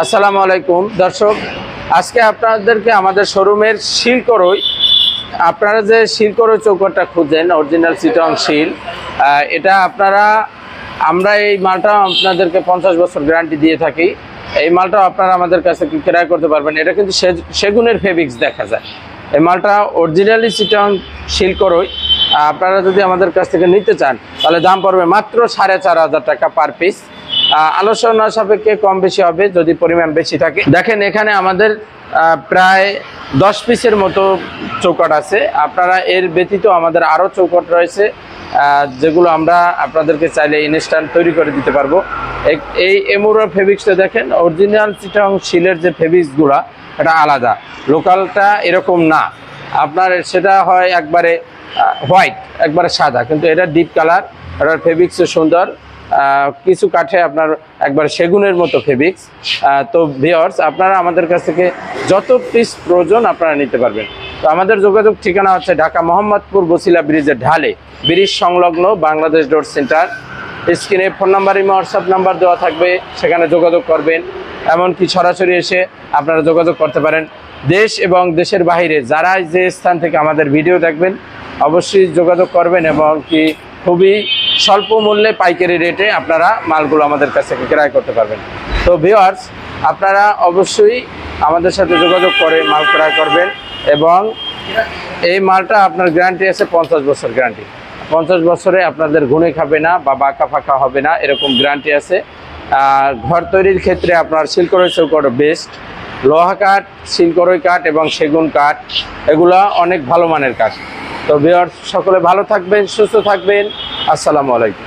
আসসালামু আলাইকুম দর্শক, আজকে আপনাদেরকে আমাদের শোরুমের শিলকরই, আপনারা যে শিলকরই চৌকাঠটা খুঁজেন অরিজিনাল চিটং শিল, এটা আমরা এই মালটা আপনাদেরকে 50 বছর গ্যারান্টি দিয়ে থাকি। এই মালটা আপনারা আমাদের কাছে ক্রয় করতে পারবেন। এটা কিন্তু সেগুনের ফেব্রিক্স দেখা যায়। এই মালটা অরিজিনালি চিটং শিলকরই। আপনারা যদি আমাদের কাছ থেকে নিতে চান তাহলে দাম পড়বে মাত্র 4500 টাকা পার পিস। আলোচনা সাপেক্ষে কম বেশি হবে যদি পরিমাণ বেশি থাকে। দেখেন এখানে আমাদের প্রায় 10 পিসের মতো চৌকাঠ আছে। আপনারা এর ব্যতীত আমাদের আরও চৌকাঠ রয়েছে, যেগুলো আমরা আপনাদেরকে চাইলে ইনস্ট্যান্ট তৈরি করে দিতে পারবো। এই এমোরা ফেব্রিক্সটা দেখেন, অরিজিনাল চিটং শিলের যে ফেব্রিক্সগুলো এটা আলাদা, লোকালটা এরকম না। আপনার সেটা হয় একবারে হোয়াইট, একবারে সাদা, কিন্তু এটা ডিপ কালার, এটার ফেব্রিক্সও সুন্দর। কিছু কাঠে আপনার একবার সেগুনের মতো ফেব্রিক্স। তো ভিউয়ার্স, আপনারা আমাদের কাছ থেকে যত পিস প্রয়োজন আপনারা নিতে পারবেন। তো আমাদের যোগাযোগ ঠিকানা হচ্ছে ঢাকা মোহাম্মদপুর বসিলা ব্রিজের ঢালে, ব্রিজ সংলগ্ন বাংলাদেশ ডোর সেন্টার। স্ক্রিনে ফোন নাম্বার, হোয়াটসঅ্যাপ নাম্বার দেওয়া থাকবে, সেখানে যোগাযোগ করবেন। এমনকি সরাসরি এসে আপনারা যোগাযোগ করতে পারেন। দেশ এবং দেশের বাইরে যারা যে স্থান থেকে আমাদের ভিডিও দেখবেন অবশ্যই যোগাযোগ করবেন, এবং কি খুবই স্বল্প মূল্যে পাইকারি রেটে আপনারা মালগুলো আমাদের কাছ থেকে ক্রয় করতে পারবেন। তো ভিউয়ার্স, আপনারা অবশ্যই আমাদের সাথে যোগাযোগ করে মাল ক্রয় করবেন। এবং এই মালটা আপনার গ্যারান্টি আছে 50 বছর গ্যারান্টি। 50 বছরে আপনাদের ঘুনে খাবে না বা বাঁকা ফাঁকা হবে না, এরকম গ্যারান্টি আছে। ঘর তৈরির ক্ষেত্রে আপনার শিলকরই চৌকাঠ বেস্ট। লোহা কাঠ, শিলকরই কাঠ এবং সেগুন কাঠ, এগুলা অনেক ভালো মানের কাঠ। তো ভিউয়ার্স, সকলে ভালো থাকবেন, সুস্থ থাকবেন। আসসালামু আলাইকুম।